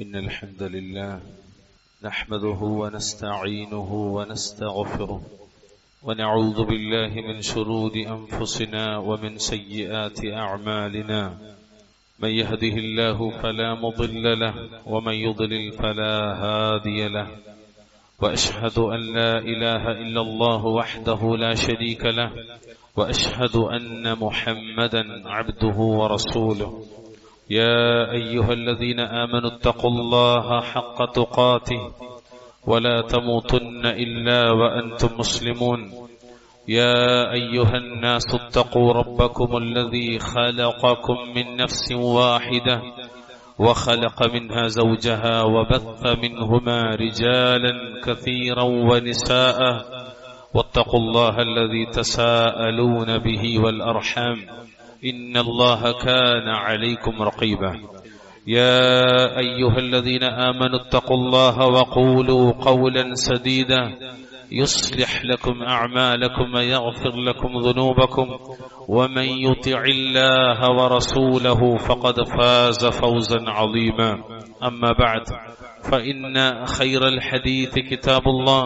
إن الحمد لله نحمده ونستعينه ونستغفره ونعوذ بالله من شرور أنفسنا ومن سيئات أعمالنا من يهده الله فلا مضل له ومن يضلل فلا هادي له وأشهد أن لا إله إلا الله وحده لا شريك له وأشهد أن محمدا عبده ورسوله يا أيها الذين آمنوا اتقوا الله حق تقاته ولا تموتن إلا وأنتم مسلمون يا أيها الناس اتقوا ربكم الذي خلقكم من نفس واحدة وخلق منها زوجها وبث منهما رجالا كثيرا ونساء واتقوا الله الذي تساءلون به والأرحام إن الله كان عليكم رقيبا يا أيها الذين آمنوا اتقوا الله وقولوا قولا سديدا يصلح لكم أعمالكم ويغفر لكم ذنوبكم ومن يطع الله ورسوله فقد فاز فوزا عظيما أما بعد فإن خير الحديث كتاب الله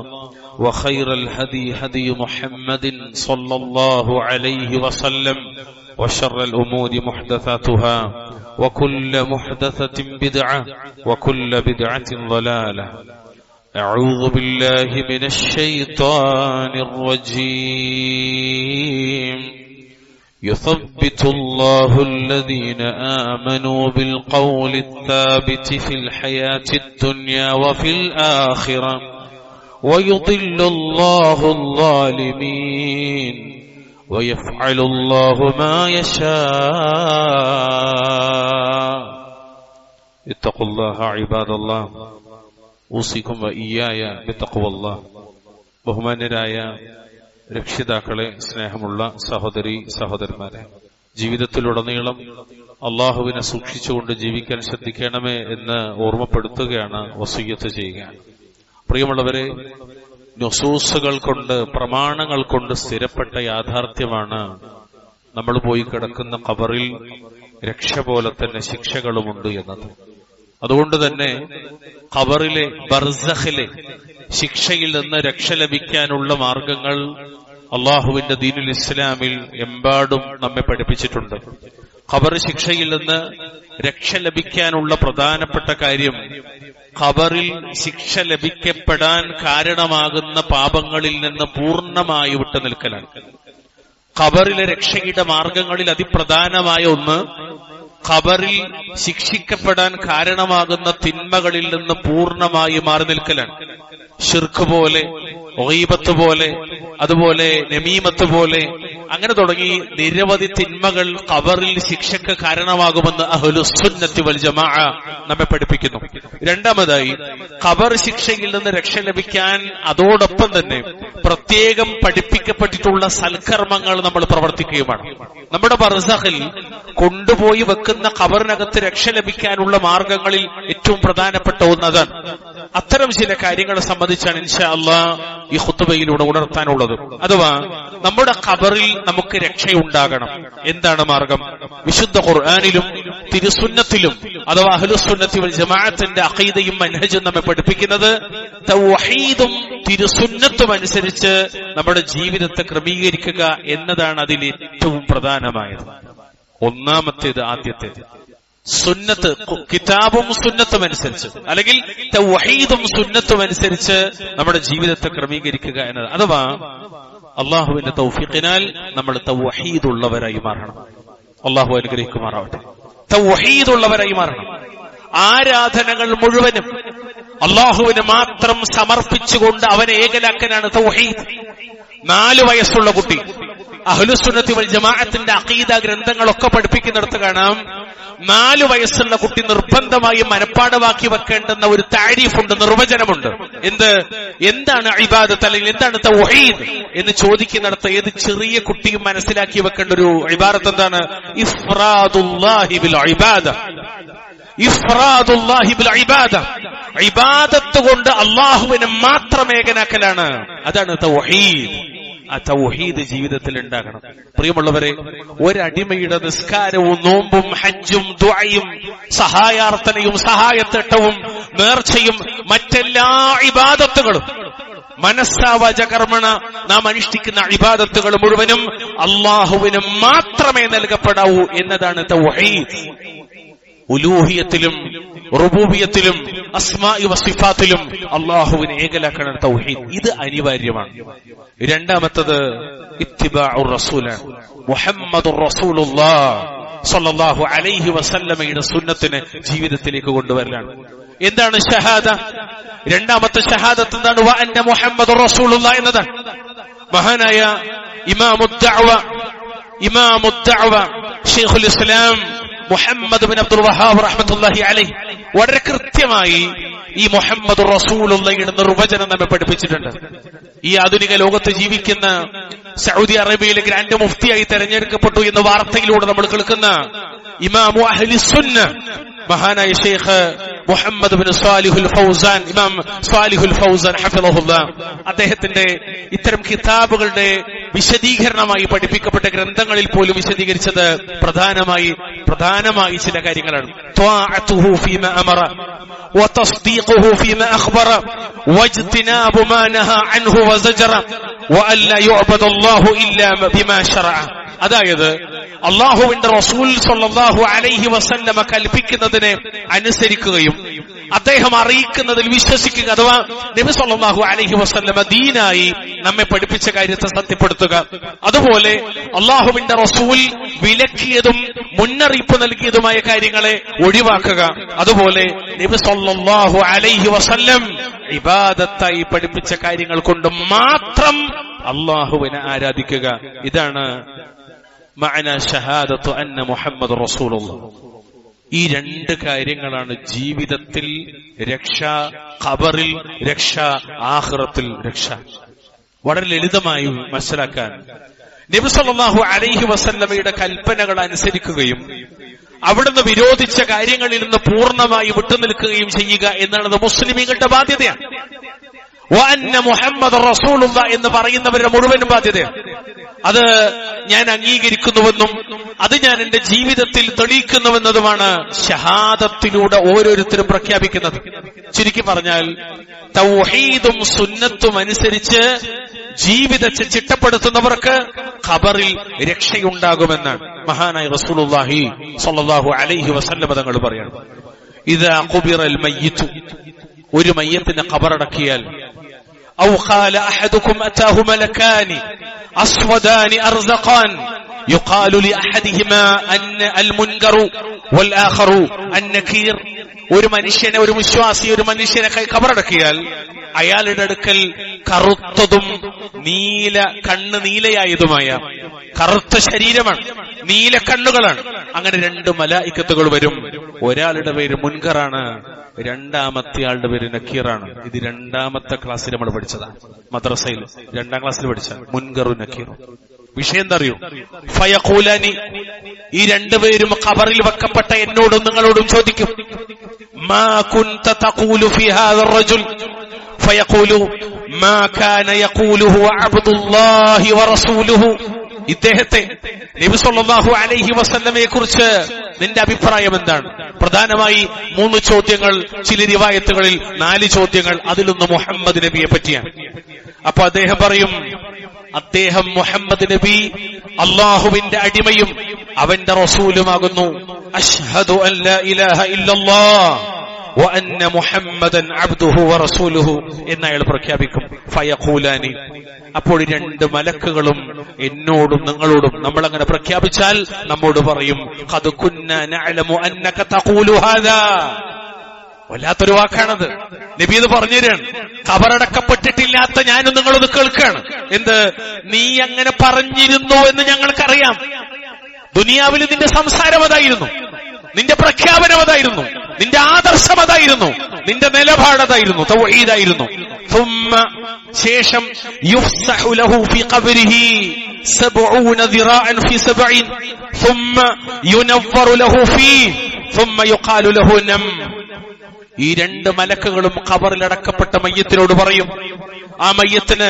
وخير الهدي هدي محمد صلى الله عليه وسلم وشر الأمور محدثاتها وكل محدثة بدعة وكل بدعة ضلالة أعوذ بالله من الشيطان الرجيم يثبت الله الذين آمنوا بالقول الثابت في الحياة الدنيا وفي الآخرة ويضل الله الظالمين ويفعل الله ما يشاء اتقوا الله عباد الله ഊസിക്കും വഇയ്യായ ബിത്തഖ്വല്ലാഹ്. ബഹുമാന്യരായ രക്ഷിതാക്കളെ, സ്നേഹമുള്ള സഹോദരി സഹോദരന്മാരെ, ജീവിതത്തിലുടനീളം അള്ളാഹുവിനെ സൂക്ഷിച്ചുകൊണ്ട് ജീവിക്കാൻ ശ്രദ്ധിക്കണമേ എന്ന് ഓർമ്മപ്പെടുത്തുകയാണ്, വസിയ്യത്ത് ചെയ്യുകയാണ്. പ്രിയമുള്ളവരെ, നുസൂസുകൾ കൊണ്ട്, പ്രമാണങ്ങൾ കൊണ്ട് സ്ഥിരപ്പെട്ട യാഥാർത്ഥ്യമാണ് നമ്മൾ പോയി കിടക്കുന്ന ഖബറിൽ രക്ഷ പോലെ തന്നെ ശിക്ഷകളുമുണ്ട് എന്നത്. അതുകൊണ്ട് തന്നെ ഖബറിലെ ബർസഖിലെ ശിക്ഷയിൽ നിന്ന് രക്ഷ ലഭിക്കാനുള്ള മാർഗങ്ങൾ അള്ളാഹുവിന്റെ ദീനുൽ ഇസ്ലാമിൽ എമ്പാടും നമ്മെ പഠിപ്പിച്ചിട്ടുണ്ട്. ഖബർ ശിക്ഷയിൽ നിന്ന് രക്ഷ ലഭിക്കാനുള്ള പ്രധാനപ്പെട്ട കാര്യം ഖബറിൽ ശിക്ഷ ലഭിക്കപ്പെടാൻ കാരണമാകുന്ന പാപങ്ങളിൽ നിന്ന് പൂർണ്ണമായി വിട്ടുനിൽക്കലാണ്. ഖബറിലെ രക്ഷയുടെ മാർഗങ്ങളിൽ അതിപ്രധാനമായ ഒന്ന് ഖബറിൽ ശിക്ഷിക്കപ്പെടാൻ കാരണമാകുന്ന തിന്മകളിൽ നിന്ന് പൂർണ്ണമായി മാറി നിൽക്കലാണ്. ശിർക്ക് പോലെ, ഗീബത്ത് പോലെ, അതുപോലെ നമീമത്ത് പോലെ, അങ്ങനെ തുടങ്ങി നിരവധി തിന്മകൾ ഖബറിൽ ശിക്ഷയ്ക്ക് കാരണമാകുമെന്ന് അഹ്ലുസുന്നത്തി വൽ ജമാഅ നമ്മെ പഠിപ്പിക്കുന്നു. രണ്ടാമതായി, ഖബർ ശിക്ഷയിൽ നിന്ന് രക്ഷ ലഭിക്കാൻ അതോടൊപ്പം തന്നെ പ്രത്യേകം പഠിപ്പിക്കപ്പെട്ടിട്ടുള്ള സൽക്കർമ്മങ്ങൾ നമ്മൾ പ്രവർത്തിക്കുകയുമാണ്. നമ്മുടെ ബർസഖിൽ കൊണ്ടുപോയി വെക്കുന്ന ഖബറിനകത്ത് രക്ഷ ലഭിക്കാനുള്ള മാർഗങ്ങളിൽ ഏറ്റവും പ്രധാനപ്പെട്ട ഒന്നതാണ്. അത്തരം ചില കാര്യങ്ങളെ സംബന്ധിച്ചാണ് ഇൻഷാ അല്ലാഹ് ഈ ഖുത്ബയിലൂടെ ഉണർത്താനുള്ളത്. അഥവാ നമ്മുടെ ഖബറിൽ നമുക്ക് രക്ഷയുണ്ടാകണം. എന്താണ് മാർഗം? വിശുദ്ധ ഖുർആനിലും തിരുസുന്നത്തിലും അഥവാ അഹ്ലുസുന്നത്തി വൽ ജമാഅത്തിന്റെ അഖീദയും മൻഹജും നമ്മെ പഠിപ്പിക്കുന്നത് തൗഹീദും തിരുസുന്നത്തും അനുസരിച്ച് നമ്മുടെ ജീവിതത്തെ ക്രമീകരിക്കുക എന്നതാണ് അതിൽ ഏറ്റവും പ്രധാനമായത്. ഒന്നാമത്തേത്, ആദ്യത്തേത് സുന്നത്ത്, കിതാബും സുന്നത്തും അനുസരിച്ച്, അല്ലെങ്കിൽ തൗഹീദും സുന്നത്തും അനുസരിച്ച് നമ്മുടെ ജീവിതത്തെ ക്രമീകരിക്കുക എന്നത്. അഥവാ അള്ളാഹുവിന്റെ തൗഫീഖിനാൽ നമ്മൾ തൗഹീദുള്ളവരായി മാറണം. അള്ളാഹു അനുഗ്രഹിക്കുമാറാവട്ടെ. തൗഹീദുള്ളവരായി മാറണം. ആരാധനകൾ മുഴുവനും അള്ളാഹുവിന് മാത്രം സമർപ്പിച്ചുകൊണ്ട് അവനെ ഏകലാക്കനാണ് തൗഹീദ്. 4 വയസ്സുള്ള കുട്ടി അഹ്ലുസുന്നത്തി വൽ ജമാഅത്തിന്റെ അഖീദ ഗ്രന്ഥങ്ങളൊക്കെ പഠിപ്പിക്കുന്നിടത്ത് കാണാം, 4 വയസ്സുള്ള കുട്ടി നിർബന്ധമായും മനപ്പാഠമാക്കി വെക്കേണ്ടുന്ന ഒരു താരീഫുണ്ട്, നിർവചനമുണ്ട്. എന്താണ് ഇബാദത്ത്, അല്ലെങ്കിൽ എന്താണ് തൗഹീദ് എന്ന് ചോദിക്കുന്നിടത്ത് ഏത് ചെറിയ കുട്ടിയും മനസ്സിലാക്കി വെക്കേണ്ട ഒരു ഇബാദത്ത് എന്താണ്? ഇഫ്റാദുല്ലാഹി ബിൽ ഇബാദ. ഇഫ്റാദുല്ലാഹി ബിൽ ഇബാദ, ഇബാദത്ത് കൊണ്ട് അള്ളാഹുവിനെ മാത്രം ഏകനാക്കലാണ്. അതാണ് തൗഹീദ്. ആ തൗഹീദ് ജീവിതത്തിൽ ഉണ്ടാകണം. പ്രിയമുള്ളവരെ, ഒരടിമയുടെ നിസ്കാരവും നോമ്പും ഹജ്ജും ദുആയും സഹായാർത്ഥനയും സഹായത്തേട്ടവും നേർച്ചയും മറ്റെല്ലാ ഇബാദത്തുകളും മനസ്സാവാച കർമ്മണ നാം അനുഷ്ഠിക്കുന്ന ഇബാദത്തുകൾ മുഴുവനും അല്ലാഹുവിന് മാത്രമേ നൽകപ്പെടാവൂ എന്നതാണ് തൗഹീദ്. ഉലൂഹിയത്തിലും റുബൂബിയത്തിലും അസ്മാഇ വസിഫാത്തിലും അല്ലാഹുവിനെ ഏകലാക്കണം തൗഹീദ്. ഇത് അനിവാര്യമാണ്. രണ്ടാമത്തത് ഇത്തിബാഉർ റസൂലാണ്. മുഹമ്മദുർ റസൂലുള്ളാഹ് സ്വല്ലല്ലാഹു അലൈഹി വസല്ലമയുടെ സുന്നത്തിനെ ജീവിതത്തിലേക്ക് കൊണ്ടുവരലാണ്. എന്താണ് ഷഹാദ? രണ്ടാമത്തെ ഷഹാദത്ത് എന്താണ്? വ അന്ന മുഹമ്മദുർ റസൂലുള്ളാഹ് എന്നതാണ്. മഹാനായ ഇമാമുദ്ദഅവ ശൈഖുൽ ഇസ്ലാം മുഹമ്മദ് ബിൻ അബ്ദുൽ വഹാബ് റഹ്മത്തുള്ളാഹി അലൈഹി വളരെ കൃത്യമായി ഈ മുഹമ്മദ് റസൂലുള്ളാഹിയുടെ നിർവചനം നമ്മെ പഠിപ്പിച്ചിട്ടുണ്ട്. ഈ ആധുനിക ലോകത്ത് ജീവിക്കുന്ന സൗദി അറേബ്യയിലെ ഗ്രാൻഡ് മുഫ്തിയായി തെരഞ്ഞെടുക്കപ്പെട്ടു എന്ന വാർത്തയിലൂടെ നമ്മൾ കേൾക്കുന്ന ഇമാമു അഹ്ലിസ് സുന്ന മഹാനായ ഷെയ്ഖ് മുഹമ്മദ് ബിൻ സ്വാലിഹുൽ ഫൗസാൻ, ഇമാം സ്വാലിഹുൽ ഫൗസാൻ ഹഫിളഹുല്ലാഹ്, അദ്ദേഹത്തിന്റെ ഇത്തരം കിതാബുകളുടെ വിശദീകരണമായി പഠിപ്പിക്കപ്പെട്ട ഗ്രന്ഥങ്ങളിൽ പോലും വിശദീകരിച്ചത് പ്രധാനമായി ചില കാര്യങ്ങളാണ്. ത്വാഅതുഹു ഫീമാ അമറ വതസ്ദീഖുഹു ഫീമാ അഖ്ബറ വജ്തിനാബു മാ നഹാ അൻഹു വസജറ വഅല്ലാ യുഅബദുല്ലാഹു ഇല്ലാ ബിമാ ശറഅ. അതായത് അല്ലാഹുവിന്റെ റസൂൽ സ്വല്ലല്ലാഹു അലൈഹി വസല്ലമ കൽപ്പിക്കുന്നതിനെ അനുസരിക്കുകയും അദ്ദേഹം അറിയിക്കുന്നതിൽ വിശ്വസിക്കുക, അഥവാ നബി സ്വല്ലല്ലാഹു അലൈഹി വസല്ലമ ദീനായി നമ്മെ പഠിപ്പിച്ച കാര്യത്തെ സത്യപ്പെടുത്തുക. അതുപോലെ അല്ലാഹുവിന്റെ റസൂൽ വിലക്കിയതും മുന്നറിയിപ്പ് നൽകിയതുമായ കാര്യങ്ങളെ ഒഴിവാക്കുക. അതുപോലെ നബി സ്വല്ലല്ലാഹു അലൈഹി വസല്ലം ഇബാദത്തായി പഠിപ്പിച്ച കാര്യങ്ങൾ കൊണ്ട് മാത്രം അല്ലാഹുവിനെ ആരാധിക്കുക. ഇതാണ് മഅന ഷഹാദത്തു അന്ന മുഹമ്മദ് റസൂലുള്ളാഹ്. ഈ രണ്ട് കാര്യങ്ങളാണ് ജീവിതത്തിൽ രക്ഷ, ഖബറിൽ രക്ഷ, ആഖിറത്തിൽ രക്ഷ. വളരെ ലളിതമായി മനസ്സിലാക്കാൻ, നബി സല്ലല്ലാഹു അലൈഹി വസല്ലമയുടെ കൽപ്പനകൾ അനുസരിക്കുകയും അവിടുന്ന് വിരോധിച്ച കാര്യങ്ങളിൽ നിന്ന് പൂർണ്ണമായി വിട്ടുനിൽക്കുകയും ചെയ്യുക എന്നുള്ളത് മുസ്ലിമീങ്ങളുടെ ബാധ്യതയാണ്. വഅന്ന മുഹമ്മദ് റസൂലുള്ളാഹ് എന്ന് പറയുന്നവരുടെ മുഴുവനും ബാധ്യതയാണ്. അത് ഞാൻ അംഗീകരിക്കുന്നുവെന്നും അത് ഞാൻ എന്റെ ജീവിതത്തിൽ തെളിയിക്കുന്നുവെന്നതുമാണ് ഷഹാദത്തിലൂടെ ഓരോരുത്തരും പ്രഖ്യാപിക്കുന്നത്. ചുരുക്കി പറഞ്ഞാൽ തൗഹീദും സുന്നത്തും അനുസരിച്ച് ജീവിതത്തെ ചിട്ടപ്പെടുത്തുന്നവർക്ക് ഖബറിൽ രക്ഷയുണ്ടാകുമെന്നാണ് മഹാനായ റസൂലുള്ളാഹി സ്വല്ലല്ലാഹു അലൈഹി വസല്ലം തങ്ങൾ പറയാണ്. ഇദാ ഖുബിറൽ മയ്യിതു, ഒരു മയ്യത്തിനെ ഖബറടക്കിയാൽ, ഔ ഖാല അഹദുകും അതാഹു മലകാനി അസ്വദാനി അർസഖാൻ യുഖാലു ലിഅഹദിഹിമാ അന്ന അൽ മുൻകറു വൽ ആഖറു അൻ നകീർ. ഒരു മനുഷ്യനെ, ഒരു വിശ്വാസി ഒരു മനുഷ്യനെ ഖബറടക്കിയാൽ അയാളുടെ അടുക്കൽ കറുത്തതും നീലയായതുമായ കറുത്ത ശരീരമാണ്, നീല കണ്ണുകളാണ്. അങ്ങനെ രണ്ട് മലായിക്കത്തുകൾ വരും. ഒരാളുടെ പേര് മുൻകറാണ്, രണ്ടാമത്തെ ആളുടെ പേര് നക്കീറാണ്. ഇത് രണ്ടാമത്തെ ക്ലാസ്സിൽ നമ്മൾ പഠിച്ചതാണ്. മദ്രസയിൽ 2ാം ക്ലാസ്സിൽ പഠിച്ച മുൻകറും നക്കീറും. വിഷയം എന്താ അറിയൂ? ഫയഖൂലാനി, ഈ രണ്ടുപേരും ഖബറിൽ വെക്കപ്പെട്ട എന്നോടും നിങ്ങളോടും ചോദിക്കും, മാ കുൻത തഖൂലു ഫീ ഹാദർ റജുൽ ഫയഖൂലു മാ കാന യഖൂലുഹു അബ്ദുല്ലാഹി വറസൂലുഹു. ഇദ്ദേഹത്തെ, നബി സല്ലല്ലാഹു അലൈഹി വസല്ലമയെ കുറിച്ച് നിന്റെ അഭിപ്രായം എന്താണ്? പ്രധാനമായി 3 ചോദ്യങ്ങൾ, ചില റിവായത്തുകളിൽ 4 ചോദ്യങ്ങൾ. അതിലൊന്ന് മുഹമ്മദ് നബിയെ പറ്റിയാണ്. അപ്പൊ അദ്ദേഹം പറയും, അദ്ദേഹം മുഹമ്മദ് നബി അല്ലാഹുവിന്റെ അടിമയും അവന്റെ റസൂലുമാകുന്നു. അശ്ഹദു അൻ ലാ ഇലാഹ ഇല്ലല്ലാഹ് വ അന്ന മുഹമ്മദൻ അബ്ദുഹു വ റസൂലുഹു എന്ന് അയാൾ പ്രഖ്യാപിക്കും. ഫയഖൂലാനി, അപ്പോൾ 2 മലക്കുകളും എന്നോടും നിങ്ങളോടും നമ്മളങ്ങനെ പ്രഖ്യാപിച്ചാൽ നമ്മോട് പറയും, ഖദ് കുന്ന നഅലമു അന്നക തഖൂലു ഹാദാ. വല്ലാത്തൊരു വാക്കാണത്. നബി ഇത് പറഞ്ഞു തരാണ്. ഖബറടക്കപ്പെട്ടിട്ടില്ലാത്ത ഞാനും നിങ്ങളൊന്ന് കേൾക്കാണ്. എന്ത്? നീ അങ്ങനെ പറഞ്ഞിരുന്നു എന്ന് ഞങ്ങൾക്കറിയാം. ദുനിയാവിൽ നിന്റെ സംസാരം അതായിരുന്നു, നിന്റെ പ്രഖ്യാപനം അതായിരുന്നു, നിന്റെ ആദർശം അതായിരുന്നു, നിന്റെ നിലപാടതായിരുന്നു, തൗഹീദായിരുന്നു. ശേഷം യുഫ്സഹു ലഹു ഫീ ഖബ്രിഹി 70 ദിറാഅൻ ഫീ 70 ثم ينور له فيه ثم يقال له نم. ഈ 2 മലക്കുകളും ഖബറിൽ അടക്കപ്പെട്ട മയ്യത്തിനോട് പറയും, ആ മയ്യത്തിന്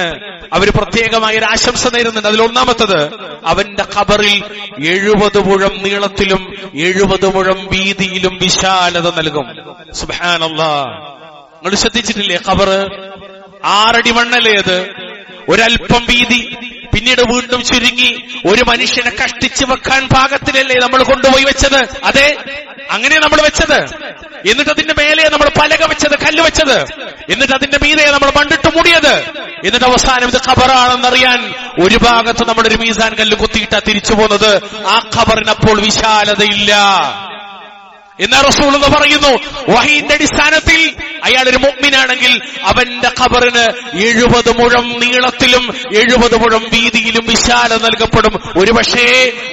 അവര് പ്രത്യേകമായ ഒരു ആശംസ നേരുന്നുണ്ട്. അതിൽ ഒന്നാമത്തത്, അവന്റെ ഖബറിൽ 70 മുഴം നീളത്തിലും 70 മുഴം വീതിയിലും വിശാലത നൽകും. സുബ്ഹാനല്ലാഹ്. നിങ്ങൾ ശ്രദ്ധിച്ചിട്ടില്ലേ? ഖബർ 6 അടി മണ്ണല്ലേ അത്? ഒരൽപ്പം വീതി, പിന്നീട് വീണ്ടും ചുരുങ്ങി ഒരു മനുഷ്യനെ കഷ്ടിച്ചു വെക്കാൻ പാകത്തിലല്ലേ നമ്മൾ കൊണ്ടുപോയി വെച്ചത്? അതെ, അങ്ങനെ നമ്മൾ വെച്ചത്. എന്നിട്ട് അതിന്റെ മേലെ നമ്മൾ പലക വെച്ചത്, കല്ല് വെച്ചത്. എന്നിട്ട് അതിന്റെ മീതെ നമ്മൾ മണ്ണിട്ട് മൂടിയത്. എന്നിട്ട് അവസാനം ഇത് ഖബറാണെന്നറിയാൻ ഒരു ഭാഗത്ത് നമ്മളൊരു മീസാൻ കല്ല് കുത്തിയിട്ടാ തിരിച്ചു പോകുന്നത്. ആ ഖബറിനപ്പോൾ വിശാലതയില്ല എന്നാ റസൂൽ എന്ന് പറയുന്നു. വഹീന്റെ അടിസ്ഥാനത്തിൽ അയാളൊരു മുഅ്മിനാണെങ്കിൽ അവന്റെ ഖബറിന് 70 മുഴം നീളത്തിലും 70 മുഴം വീതിയിലും വിശാലത നൽകപ്പെടും. ഒരുപക്ഷേ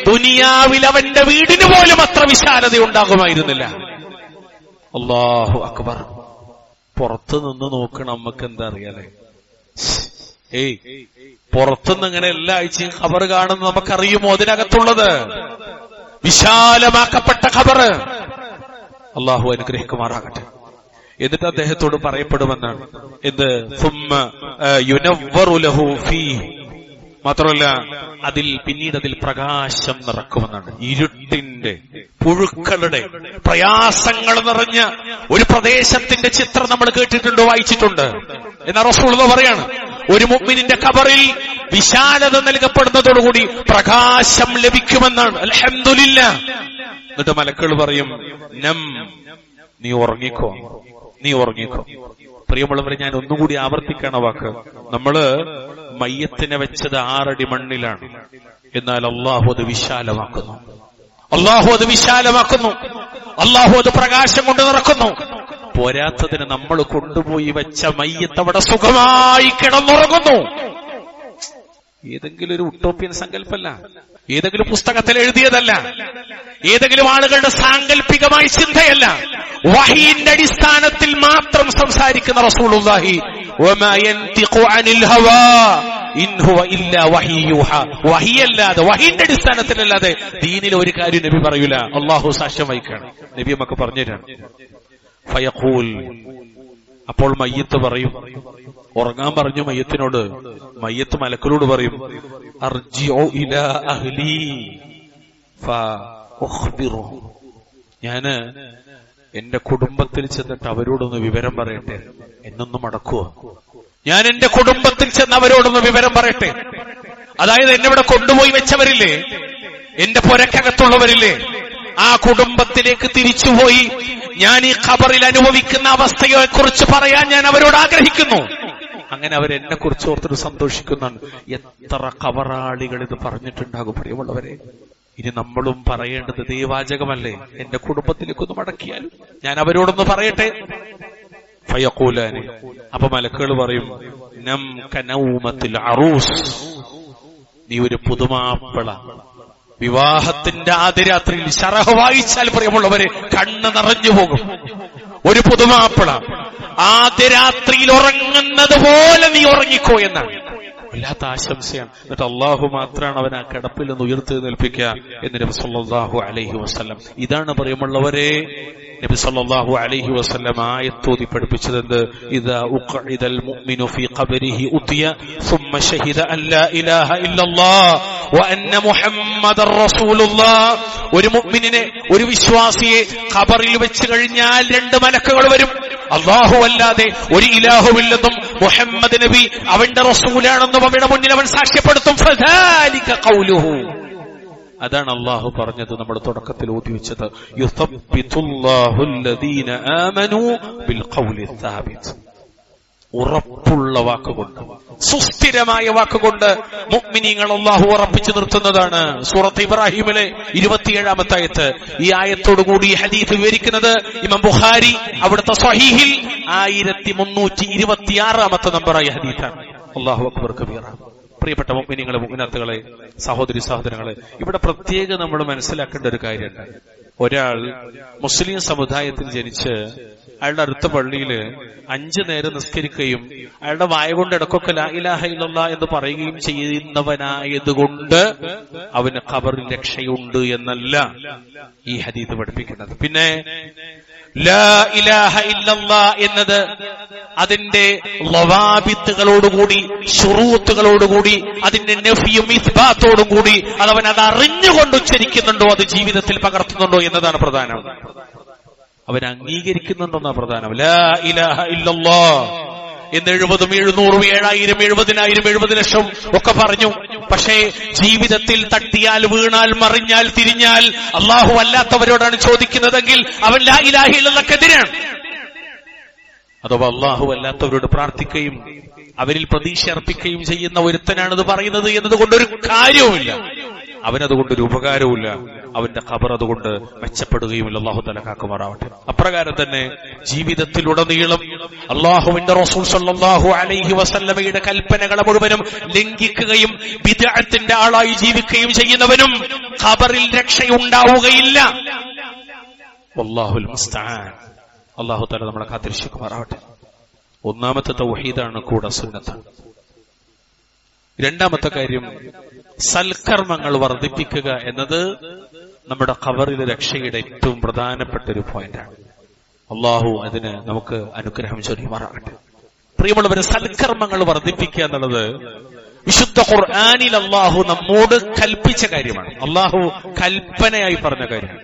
ദുനിയാവിൽ അവന്റെ വീടിന് പോലും അത്ര വിശാലത ഉണ്ടാകുമായിരുന്നില്ല. അല്ലാഹു അക്ബർ. പുറത്തു നിന്ന് നോക്കണം, നമുക്ക് എന്താ അറിയാലേ? പുറത്തുനിന്ന് ഇങ്ങനെ എല്ലാ ആഴ്ചയും ഖബർ കാണുന്നത് നമുക്കറിയുമോ? അതിനകത്തുള്ളത് വിശാലമാക്കപ്പെട്ട ഖബർ. അള്ളാഹു അനുഗ്രഹിക്കുമാറാകട്ടെ. എന്നിട്ട് അദ്ദേഹത്തോട് പറയപ്പെടുമെന്നാണ് എന്ത്? സുമ്മ യുനവ്വറു ലഹു ഫീഹി. മാത്രമല്ല അതിൽ പിന്നീട് അതിൽ പ്രകാശം നിറക്കുമെന്നാണ്. ഇരുട്ടിന്റെ, പുഴുക്കളുടെ, പ്രയാസങ്ങൾ നിറഞ്ഞ ഒരു പ്രദേശത്തിന്റെ ചിത്രം നമ്മൾ കേട്ടിട്ടുണ്ട്, വായിച്ചിട്ടുണ്ട്. എന്നാ റസൂൽ പറയാണ്, ഒരു മുഅ്മിനിന്റെ ഖബറിൽ വിശാലത നൽകപ്പെടുന്നതോടുകൂടി പ്രകാശം ലഭിക്കുമെന്നാണ്. അൽഹംദുലില്ലാഹ്. എന്നിട്ട് മലക്കുകൾ പറയും, നം, നീ ഉറങ്ങിക്കോ, നീ ഉറങ്ങിക്കോ. പ്രിയമുള്ളവരെ, ഞാൻ ഒന്നുകൂടി ആവർത്തിക്കണ വാക്ക്. നമ്മള് മയ്യത്തിനെ വെച്ചത് 6 അടി മണ്ണിലാണ്. എന്നാൽ അള്ളാഹു അത് വിശാലമാക്കുന്നു. അള്ളാഹു അത് വിശാലമാക്കുന്നു. അള്ളാഹു അത് പ്രകാശം കൊണ്ട് നിറക്കുന്നു. പോരാത്തതിന് നമ്മൾ കൊണ്ടുപോയി വെച്ച മയ്യത്ത് അവിടെ സുഖമായി കിടന്നുറങ്ങുന്നു. ഏതെങ്കിലും ഒരു ഉട്ടോപ്യൻ സങ്കല്പമല്ല, ഏതെങ്കിലും പുസ്തകത്തിൽ എഴുതിയതല്ല, ഏതെങ്കിലും ആളുകളുടെ സാങ്കല്പികമായ ചിന്തയല്ല. വഹീന്റെ അടിസ്ഥാനത്തിൽ മാത്രം സംസാരിക്കുന്ന റസൂലുള്ളാഹി, വമാ യൻതിഖു അനിൽ ഹവാ ഇൻ ഹുവ ഇല്ലാ വഹീ യുഹാ. വഹിയല്ലാതെ, വഹീന്റെ അടിസ്ഥാനത്തിലല്ലാതെ ദീനിൽ ഒരു കാര്യം നബി പറയൂല. അള്ളാഹു സാക്ഷ്യം വഹിക്കണം. നബി നമുക്ക് പറഞ്ഞുതരാണ്. ഫയഖൂൽ, അപ്പോൾ മയ്യത്ത് പറയും, ഉറങ്ങാൻ പറഞ്ഞു മയ്യത്തിനോട്. മയ്യത്ത് മലക്കളോട് പറയും, അർജിഉ ഇലാ അഹ്ലി ഫഉഖ്ബിറുഹും. ഞാന് എന്റെ കുടുംബത്തിൽ ചെന്നിട്ട് അവരോടൊന്ന് വിവരം പറയട്ടെ. എന്നൊന്നും മടക്കുവോ? ഞാൻ എന്റെ കുടുംബത്തിൽ ചെന്ന് അവരോടൊന്ന് വിവരം പറയട്ടെ. അതായത് എന്നെ ഇവിടെ കൊണ്ടുപോയി വെച്ചവരില്ലേ, എന്റെ പുരക്കകത്തുള്ളവരില്ലേ, ആ കുടുംബത്തിലേക്ക് തിരിച്ചുപോയി ഞാൻ ഈ ഖബറിൽ അനുഭവിക്കുന്ന അവസ്ഥയെ കുറിച്ച് പറയാൻ ഞാൻ അവരോട് ആഗ്രഹിക്കുന്നു. അങ്ങനെ അവരെന്നെ കുറിച്ച് ഓർത്തിട്ട് സന്തോഷിക്കുന്നുണ്ട്. എത്ര ഖബറാളികൾ ഇത് പറഞ്ഞിട്ടുണ്ടാകും പ്രിയമുള്ളവരെ. ഇനി നമ്മളും പറയേണ്ടത് ദൈവാചകമല്ലേ? എന്റെ കുടുംബത്തിലേക്കൊന്ന് മടക്കിയാലും ഞാൻ അവരോടൊന്ന് പറയട്ടെ. ഫയഖൂലാനി, അപ്പൊ മലക്കുകൾ പറയും, നം കനൗമത്തിൽ അറൂസ്. നീ ഒരു പുതുമാപ്പിള, വിവാഹത്തിന്റെ ആദ്യ രാത്രിയിൽ ശറഹ് വായിച്ചാൽ പ്രിയമുള്ളവരെ കണ്ണ് നിറഞ്ഞു പോകും. ഒരു പുതുമാപ്പിള ആദ്യ രാത്രിയിൽ ഉറങ്ങുന്നത് പോലെ നീ ഉറങ്ങിക്കോ എന്നാണ്. വല്ലാത്ത ആശംസയാണ്. എന്നിട്ട് അള്ളാഹു മാത്രമാണ് അവൻ ആ കിടപ്പിൽ നിന്ന് ഉയർത്തി നിൽപ്പിക്കുക എന്ന് നബി സല്ലല്ലാഹു അലൈഹി വസല്ലം. ഇതാണ് പ്രിയമുള്ളവരെ നബി സല്ലല്ലാഹു അലൈഹി വസല്ലം ആയത്തോതി പഠിപ്പിച്ചത്. ഇദാ ഉഖഇദൽ മുഅ്മിനു ഫീ ഖബരിഹി ഉതിയ സുമ്മ ശഹിദ അൻ ലാ ഇലാഹ ഇല്ലല്ലാഹ് വ അന്ന മുഹമ്മദർ റസൂലുള്ളാഹ്. ഒരു മുഅ്മിനിനെ, ഒരു വിശ്വാസിയെ ഖബറിൽ വെച്ച് കഴിഞ്ഞാൽ 2 മലക്കുകൾ വരും. അല്ലാഹു അല്ലാതെ ഒരു ഇലാഹുവില്ലെന്നും മുഹമ്മദ് നബി അവന്റെ റസൂലാണെന്നും അവരുടെ മുന്നിൽ അവൻ സാക്ഷ്യപ്പെടുത്തും. ഫദാലിക ഖൗലുഹു. അതാണ് അള്ളാഹു പറഞ്ഞത്, നമ്മൾ തുടക്കത്തിൽ ഓതി വെച്ചത്. യുസബ്ബിതുല്ലാഹുല്ലദീന ആമനൂ ബിൽ ഖൗലി സാബിത്. ഉറപ്പുള്ള വാക്കുകൊണ്ട്, സുസ്ഥിരമായ വാക്കുകൊണ്ട് മുഅ്മിനീങ്ങൾ അല്ലാഹു ഉറപ്പിച്ചു നിർത്തുന്നതാണ്. സൂറത്ത് ഇബ്രാഹിമിലെ 27-ാമത്തെ ആയത്ത്. ഈ ആയത്തോടുകൂടി ഈ ഹദീസ് വിവരിക്കുന്നത് ഇമാം ബുഖാരി അവിടുത്തെ സ്വഹീഹിൽ 1326-ാമത്തെ നമ്പറായ ഹദീസാണ്. അല്ലാഹു അക്ബർ കബീറ. പ്രിയപ്പെട്ട മുഅ്മിനീങ്ങളെ, മുഅ്മിനാത്തുകളെ, സഹോദരി സഹോദരങ്ങളെ, ഇവിടെ പ്രത്യേകം നമ്മൾ മനസ്സിലാക്കേണ്ട ഒരു കാര്യമുണ്ട്. ഒരാൾ മുസ്ലിം സമുദായത്തിൽ ജനിച്ച് അയാളുടെ അടുത്ത പള്ളിയിൽ 5 നേരം നിസ്കരിക്കുകയും അയാളുടെ വായ കൊണ്ട് ഇടക്കൊക്കെ ലാ ഇലാഹ ഇല്ലല്ലാഹ് എന്ന് പറയുകയും ചെയ്യുന്നവനായതുകൊണ്ട് അവന് ഖബറിൽ രക്ഷയുണ്ട് എന്നല്ല ഈ ഹദീസ് പഠിപ്പിക്കുന്നത്. പിന്നെ ലാ ഇലാഹ ഇല്ലല്ലാഹ് എന്നത് അതിന്റെ ലവാബിത്തുകളോടുകൂടി, ശുറൂത്തുകളോടുകൂടി, അതിന്റെ നഫിയും ഇസ്ബാത്തോടും കൂടി അതവൻ അത് അറിഞ്ഞുകൊണ്ട് ഉച്ചരിക്കുന്നുണ്ടോ, അത് ജീവിതത്തിൽ പകർത്തുന്നുണ്ടോ എന്നതാണ് പ്രധാനം. അവൻ അംഗീകരിക്കുന്നുണ്ടോന്നാണ് പ്രധാനം. ലാ ഇലാഹ ഇല്ലല്ലാഹ് എന്ന് 70, 700, 7000, 70,000, 70 ലക്ഷം ഒക്കെ പറഞ്ഞു. പക്ഷേ ജീവിതത്തിൽ തട്ടിയാൽ, വീണാൽ, മറിഞ്ഞാൽ, തിരിഞ്ഞാൽ അല്ലാഹു അല്ലാത്തവരോടാണ് ചോദിക്കുന്നതെങ്കിൽ അവൻ ലാ ഇലാഹ ഇല്ലല്ലാഹ്ക്കെതിരാണ്. അഥവാ അല്ലാഹു അല്ലാത്തവരോട് പ്രാർത്ഥിക്കുകയും അവരിൽ പ്രതീക്ഷ അർപ്പിക്കുകയും ചെയ്യുന്ന ഒരുത്തനാണിത് പറയുന്നത് എന്നതുകൊണ്ടൊരു കാര്യവുമില്ല, അവനതുകൊണ്ടൊരു ഉപകാരവുമില്ല, അവന്റെ ഖബർ അതുകൊണ്ട് മെച്ചപ്പെടുകയുമില്ല. അല്ലാഹു തആല കാക്കുമാറാവട്ടെ. അപ്രകാരം തന്നെ ജീവിതത്തിലുടനീളം അല്ലാഹുവിന്റെ റസൂൽ സ്വല്ലല്ലാഹു അലൈഹി വസല്ലമയുടെ കൽപ്പനകളെ മുഴുവനും ലംഘിക്കുകയും ബിദ്അത്തിന്റെ ആളായി ജീവിക്കുകയും ചെയ്യുന്നവനും ഖബറിൽ രക്ഷയുണ്ടാവുകയില്ല. വല്ലാഹുൽ മുസ്തആൻ. അല്ലാഹു തആല നമ്മളെ കാത്തിരക്ഷിക്കുമാറാവട്ടെ. ഒന്നാമത്തെ തൗഹീദാണ്, കൂടെ സുന്നത്താണ്. രണ്ടാമത്തെ കാര്യം സൽക്കർമ്മങ്ങൾ വർദ്ധിപ്പിക്കുക എന്നത് നമ്മുടെ ഖബറിലെ രക്ഷയുടെ ഏറ്റവും പ്രധാനപ്പെട്ട ഒരു പോയിന്റാണ്. അള്ളാഹു അതിന് നമുക്ക് അനുഗ്രഹം ചൊരിയുമാറാകട്ടെ. പ്രിയമുള്ളവരെ, സൽക്കർമ്മങ്ങൾ വർദ്ധിപ്പിക്കുക എന്നുള്ളത് വിശുദ്ധ ഖുർആനിൽ അള്ളാഹു നമ്മോട് കൽപ്പിച്ച കാര്യമാണ്. അള്ളാഹു കൽപ്പനയായി പറഞ്ഞ കാര്യമാണ്.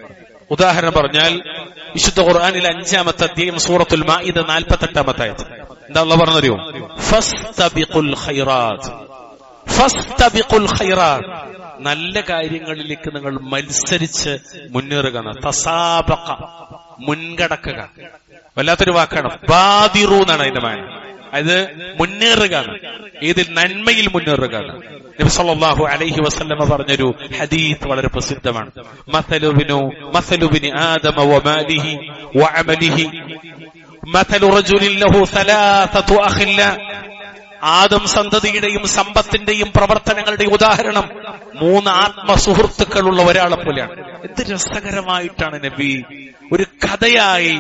ഉദാഹരണം പറഞ്ഞാൽ വിശുദ്ധ ഖുർആനിൽ 5-ാമത്തെ അധ്യായം സൂറത്തുൽ മാഇദ 48-ാമത്തെ ആയത്ത് എന്താ അള്ളാഹു പറഞ്ഞറിയോ? ഫസ്തബിഖുൽ ഖൈറാത്ത്. ഫസ്തബിഖുൽ ഖൈറാത്ത്, നല്ല കാര്യങ്ങളിലേക്ക് നിങ്ങൾ മത്സരിച്ച് മുന്നേറുക. തസാബഖ, മുൻകടക്കുക. വല്ലാത്തൊരു വാക്കാണ്. ബാദിറു എന്നാണ് അതിന്റെ മാന. അത് മുന്നേറുക, ഏതിൽ? നന്മയിൽ മുന്നേറുക. നബി സല്ലല്ലാഹു അലൈഹി വസല്ലമ പറഞ്ഞൊരു ഹദീസ് വളരെ പ്രസിദ്ധമാണ്. മസലു ബിനി ആദമ വമാലിഹി വഅമലിഹി മസലു റജുലിൻ ലഹു സലാസതു അഖില്ല. ആദം സന്തതിയുടെയും സമ്പത്തിന്റെയും പ്രവർത്തനങ്ങളുടെയും ഉദാഹരണം 3 ആത്മസുഹൃത്തുക്കളുള്ള ഒരാളെ പോലെയാണ്. എന്ത് രസകരമായിട്ടാണ് നബി ഒരു കഥയായി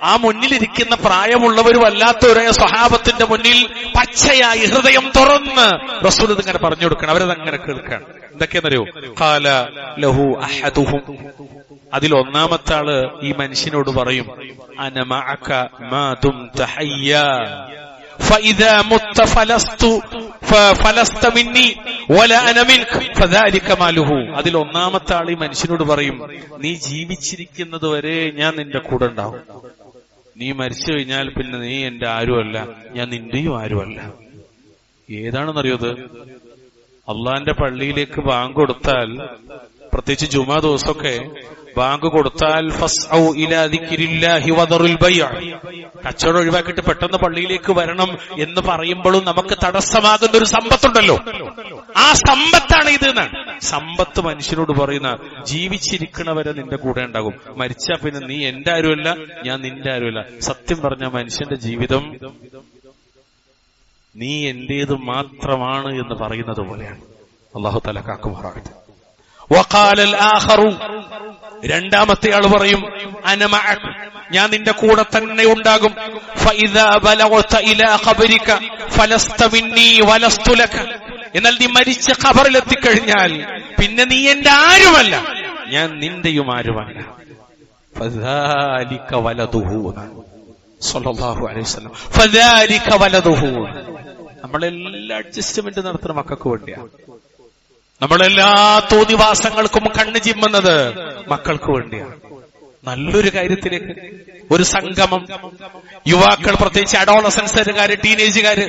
ആ മുന്നിലിരിക്കുന്ന പ്രായമുള്ളവരും അല്ലാത്തവരായ സ്വഹാബത്തിന്റെ മുന്നിൽ പച്ചയായി ഹൃദയം തുറന്ന് റസൂൽ ഇതിങ്ങനെ പറഞ്ഞു കൊടുക്കണം. അവരതങ്ങനെ കേൾക്കാണ്. എന്തൊക്കെയാണെന്നറിയോ? ഖാല ലഹു അഹദുഹും, അതിൽ ഒന്നാമത്തെ ആള് ഈ മനുഷ്യനോട് പറയും, അന മഅക മാ ദുംത ഹയ്യാ فإذا مت فلست مني ولا أنا منك فذلك ماله. അതിൽ ഒന്നാമത്തെ ആൾ ഈ മനുഷ്യനോട് പറയും, നീ ജീവിച്ചിരിക്കുന്നത് വരെ ഞാൻ നിന്റെ കൂടെ ഉണ്ടാവും. നീ മരിച്ചു കഴിഞ്ഞാൽ പിന്നെ നീ എന്റെ ആരുമല്ല, ഞാൻ നിന്റെയും ആരുമല്ല. ഏതാണെന്നറിയത്? അള്ളാന്റെ പള്ളിയിലേക്ക് ബാങ്ക് കൊടുത്താൽ, പ്രത്യേകിച്ച് ജുമാ ദിവസമൊക്കെ ബാങ്ക് കൊടുത്താൽ ഫസ്ഔ ഇലാ ദിക്രില്ലാഹി വദറുൽ ബൈഅ, കച്ചവടം ഒഴിവാക്കിയിട്ട് പെട്ടെന്ന് പള്ളിയിലേക്ക് വരണം എന്ന് പറയുമ്പോഴും നമുക്ക് തടസ്സമാകുന്ന ഒരു സമ്പത്തുണ്ടല്ലോ, ആ സമ്പത്താണ് ഇത് എന്നാണ്. സമ്പത്ത് മനുഷ്യനോട് പറയുന്ന, ജീവിച്ചിരിക്കണവരെ നിന്റെ കൂടെ ഉണ്ടാകും, മരിച്ചാ പിന്നെ നീ എന്റെ ആരുമല്ല, ഞാൻ നിന്റെ ആരുമല്ല. സത്യം പറഞ്ഞ മനുഷ്യന്റെ ജീവിതം നീ എന്റേത് മാത്രമാണ് എന്ന് പറയുന്നത് പോലെയാണ്. അല്ലാഹു തആല കാക്കുമാറാകട്ടെ. വഖാലൽ ആഖറു, രണ്ടാമത്തെ ആൾ പറയും, അന മഅക, ഞാൻ നിന്റെ കൂടെ തന്നെ ഉണ്ടാകും. ഫഇദാ ബലഗത ഇലാ ഖബരിക ഫലസ്ത മിന്നി വലസ്തു ലക, എന്നാൽ നീ മരിച്ച ഖബറിലെത്തിക്കഴിഞ്ഞാൽ പിന്നെ നീ എന്റെ ആരുമല്ല, ഞാൻ നിന്റെയും ആരുമല്ല. ഫദാലിക വലദുഹു സ്വല്ലല്ലാഹു അലൈഹി വസല്ലം. ഫദാലിക വലദുഹു. നമ്മളെല്ലാ അഡ്ജസ്റ്റ്മെന്റ് നടത്തുന്ന മക്കൾക്ക് വേണ്ടിയാണ്. നമ്മളെല്ലാ തോന്നിവാസങ്ങൾക്കും കണ്ണു ചിമ്മുന്നത് മക്കൾക്ക് വേണ്ടിയാണ്. നല്ലൊരു കാര്യത്തിലേക്ക് ഒരു സംഗമം, യുവാക്കൾ, പ്രത്യേകിച്ച് അഡോളസൻസുകാര്, ടീനേജുകാര്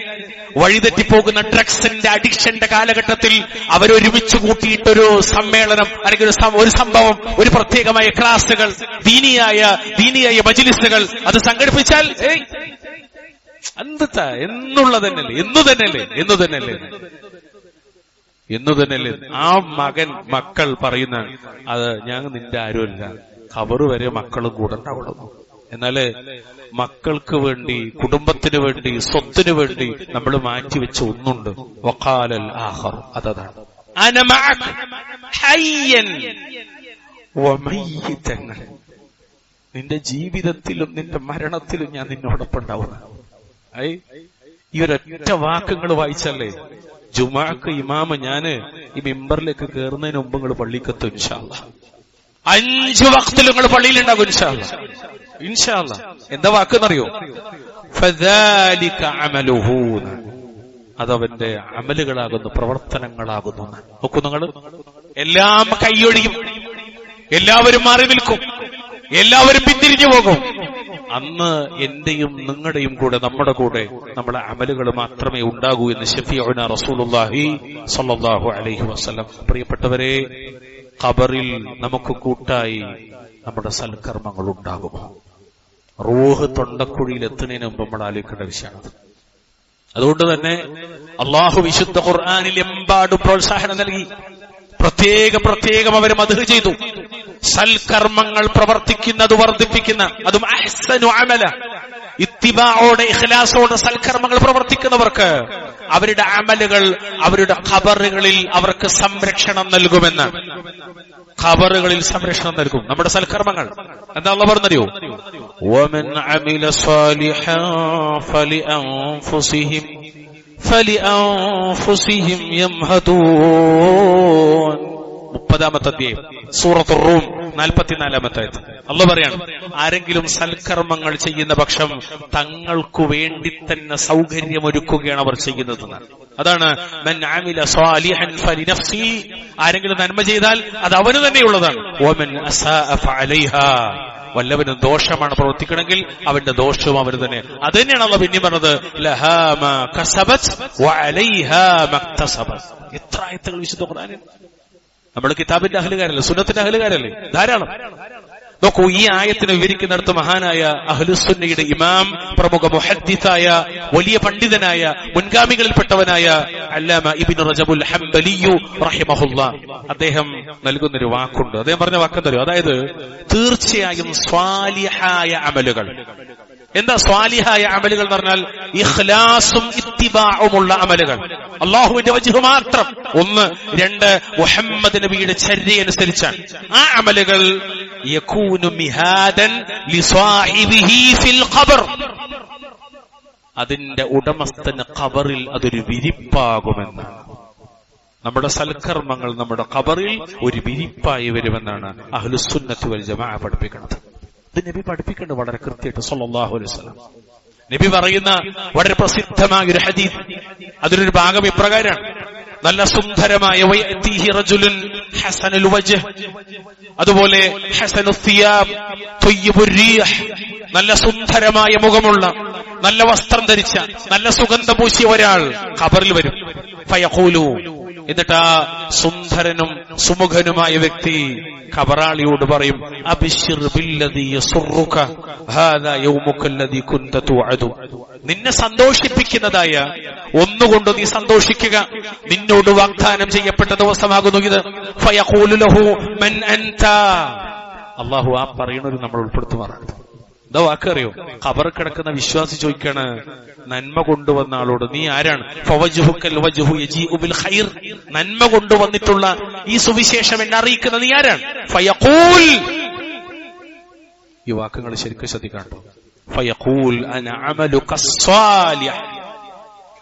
വഴിതെറ്റിപ്പോകുന്ന ഡ്രഗ്സിന്റെ അഡിക്ഷന്റെ കാലഘട്ടത്തിൽ അവരൊരുമിച്ച് കൂട്ടിയിട്ടൊരു സമ്മേളനം അല്ലെങ്കിൽ ഒരു സംഭവം, ഒരു പ്രത്യേകമായ ക്ലാസുകൾ, ദീനിയായ മജ്ലിസുകൾ അത് സംഘടിപ്പിച്ചാൽ എന്താ എന്നു തന്നെയല്ലേ ആ മക്കൾ പറയുന്ന, അത് ഞാൻ നിന്റെ ആരുമല്ല, ഖബറ് വരെ മക്കളും കൂടെ ഉണ്ടാവുള്ളൂ. എന്നാല് മക്കൾക്ക് വേണ്ടി, കുടുംബത്തിന് വേണ്ടി, സ്വത്തിന് വേണ്ടി നമ്മൾ മാറ്റിവെച്ച ഒന്നുണ്ട്. വഖാലൽ ആഖർ, അതാണ് അന മഅക ഹയ്യൻ വമയ്യിതൻ. നിന്റെ ജീവിതത്തിലും നിന്റെ മരണത്തിലും ഞാൻ നിന്നോടൊപ്പം ഉണ്ടാവുന്നു. ഈ ഒരൊറ്റ വാക്കുകൾ വായിച്ചല്ലേ ജുമാക്ക് ഇമാമ് ഞാന് ഈ മിമ്പറിലേക്ക് കയറുന്നതിന് മുമ്പ് നിങ്ങൾ പള്ളിക്കെത്തും ഇൻഷാ അല്ലാഹ്. 5 വഖ്തിൽ നിങ്ങൾ പള്ളിയിലുണ്ടാകും ഇൻഷാ അല്ലാഹ്. ഇൻഷാ അല്ലാഹ്. എന്താ വാക്കെന്നറിയോ? ഫദാലിക അമലുഹു, അതവന്റെ അമലുകളാകുന്നു, പ്രവർത്തനങ്ങളാകുന്നു. നോക്കൂ നിങ്ങൾ, എല്ലാം കൈയൊഴിയും, എല്ലാവരും മാറി നിൽക്കും, എല്ലാവരും പിന്തിരിഞ്ഞു പോകും. അന്ന് എന്റെയും നിങ്ങളുടെയും കൂടെ, നമ്മുടെ കൂടെ നമ്മുടെ അമലുകൾ മാത്രമേ ഉണ്ടാകൂ എന്ന് ശഫീഉന റസൂലുള്ളാഹി സ്വല്ലല്ലാഹു അലൈഹി വസല്ലം. പ്രിയപ്പെട്ടവരെ, ഖബറിൽ നമുക്ക് കൂട്ടായി നമ്മുടെ സൽക്കർമ്മങ്ങൾ ഉണ്ടാകുമോ? റൂഹ് തൊണ്ടക്കുഴിയിൽ എത്തുന്നതിന് മുമ്പ് നമ്മൾ ആലോചിക്കേണ്ട വിഷയമാണ്. അതുകൊണ്ട് തന്നെ അള്ളാഹു വിശുദ്ധ ഖുർആനിൽ എമ്പാടും പ്രോത്സാഹനം നൽകി, പ്രത്യേകം അവർ മദ്ഹ് ചെയ്തു. സൽക്കർമ്മങ്ങൾ പ്രവർത്തിക്കുന്നത് വർദ്ധിപ്പിക്കുന്ന, അതും അഹ്സനു അമല, ഇത്തിബാഓടെ ഇഖ്ലാസോടെ സൽക്കർമ്മങ്ങൾ പ്രവർത്തിക്കുന്നവർക്ക് അവരുടെ അമലുകൾ അവരുടെ ഖബറുകളിൽ അവർക്ക് സംരക്ഷണം നൽകുമെന്ന്. ഖബറുകളിൽ സംരക്ഷണം നൽകും നമ്മുടെ സൽക്കർമ്മങ്ങൾ. എന്താ അല്ലാഹു പറഞ്ഞറിയോ? വമൻ അമില സാലിഹാൻ ഫലിഅൻഫുസിഹിം യംഹദൂൻ. 30-ാമത്തെ അധ്യായം സൂറത്തുർ റൂം 44-ാമത്തെ ആയത്ത്. അല്ലാഹു പറയാണ്, ആരെങ്കിലും സൽക്കർമ്മങ്ങൾ ചെയ്യുന്ന പക്ഷം തങ്ങൾക്കു വേണ്ടി തന്നെ സൗകര്യമൊരുക്കുകയാണ് അവർ ചെയ്യുന്നതെന്ന്. അതാണ് മൻ അമില സാലിഹൻ ഫലിനഫ്സി. ആരെങ്കിലും നന്മ ചെയ്താൽ അത് അവന് തന്നെയുള്ളതാണ്. വമൻ അസാഅ ഫഅലൈഹാ. വല്ലവനും ദോഷമാണ് പ്രവർത്തിക്കണമെങ്കിൽ അവന്റെ ദോഷവും അവന് തന്നെ. അത് തന്നെയാണ് അല്ലാഹു പിന്നെ പറഞ്ഞത്, ലഹാ മാ കസബത് വഅലൈഹാ മക്തസബത്. എത്ര ആയത്തുകൾ വിശുദ്ധ ഖുർആനിൽ. നമ്മൾ കിതാബിന്റെ അഹ്ലുകാരല്ലേ, സുന്നത്തിന്റെ അഹ്ലുകാരല്ലേ, ധാരാളം. നോക്കൂ, ഈ ആയത്തിനെ വിവരിക്കുന്നിടത്ത് മഹാനായ അഹ്ലുസുന്നയുടെ ഇമാം, പ്രമുഖ മുഹദ്ദിസായ വലിയ പണ്ഡിതനായ മുൻഗാമികളിൽപ്പെട്ടവനായ അല്ലാമ ഇബ്നു റജബുൽ ഹംബലിയു റഹിമഹുല്ലാഹ്, അദ്ദേഹം നൽകുന്നൊരു വാക്കുണ്ട്. അദ്ദേഹം പറഞ്ഞ വാക്കെന്തറിയോ? അതായത് തീർച്ചയായും സ്വാലിഹായ അമലുകൾ. എന്താ സ്വാലിഹായ അമലുകൾ എന്ന് പറഞ്ഞാൽ? ഇഖ്ലാസും ഇത്തിബാഉമുള്ള അമലുകൾ, അല്ലാഹുവിന്റെ വജ്ഹ് മാത്രം. 1, 2 മുഹമ്മദ് നബിയുടെ ചര്യയനുസരിച്ചാണ് ആ അമലുകൾ. യകൂനു മിഹാദൻ ലിസാഹിബിഹി ഫിൽ ഖബർ. അതിന്റെ ഉടമസ്ഥന് ഖബറിൽ അതൊരു വിരിപ്പാകുമെന്ന്. നമ്മുടെ സൽക്കർമ്മങ്ങൾ നമ്മുടെ ഖബറിൽ ഒരു വിരിപ്പായി വരുമെന്നാണ് അഹ്ലുസുന്നത്ത് വൽ ജമാഅ പഠിപ്പിക്കുന്നത്. ഇത് നബി പഠിപ്പിക്കേണ്ടത് വളരെ കൃത്യമായിട്ട് സല്ലല്ലാഹു അലൈഹി വസല്ലം. നബി പറയുന്ന വളരെ പ്രസിദ്ധമായ ഒരു ഹദീസ്, അതിലൊരു ഭാഗം ഇപ്രകാരമാണ്: നല്ല സുന്ദരമായ വയഅതീഹി റജുലുൻ ഹസനുൽ വജ്ഹ്, അതുപോലെ ഹസനുൽ സിയാബ് ത്വയ്യിബുർ റീഹ്, നല്ല സുന്ദരമായ മുഖമുള്ള, നല്ല വസ്ത്രം ധരിച്ച, നല്ല സുഗന്ധം പൂശിയ ഒരാൾ ഖബറിൽ വരും. ഫയഖൂലു, എന്നിട്ട് ആ സുന്ദരനും സുമുഖനുമായ വ്യക്തി ഖബറാളിയോട് പറയും, അബ്ശിർ ബില്ലദീ യസുറുക ഹാദാ യൗമുക അല്ലദീ കുൻത തുഅദു. നിന്നെ സന്തോഷിപ്പിക്കുന്നതായ ഒന്നുകൊണ്ട് നീ സന്തോഷിക്കുക, നിന്നോട് വാഗ്ദാനം ചെയ്യപ്പെട്ട ദിവസമാകുന്നു ഇത്. ഫയഖൂലു ലഹു മൻ അൻത. അല്ലാഹു ആ പറയുന്നവർ നമ്മൾ ഉൾപ്പെടുത്തുമാറാണ്. എന്താ വാക്കറിയോ? ഖബർ കിടക്കുന്ന വിശ്വാസി ചോദിക്കാണ് നന്മ കൊണ്ടുവന്ന ആളോട്, നീ ആരാണ്? ഫവജ്ഹുകൽ വജ്ഹു യജീഉ ബിൽ ഖൈർ. നന്മ കൊണ്ടുവന്നിട്ടുള്ള ഈ സുവിശേഷം എന്നെ അറിയിക്കുന്ന നീ ആരാണ്? ഫയഖൂൽ, ഈ വാക്കുകൾ ശരിക്കും ശ്രദ്ധിക്കാട്ടോ. ഫയഖൂൽ അന അമലുക സ്വാലിഹ്,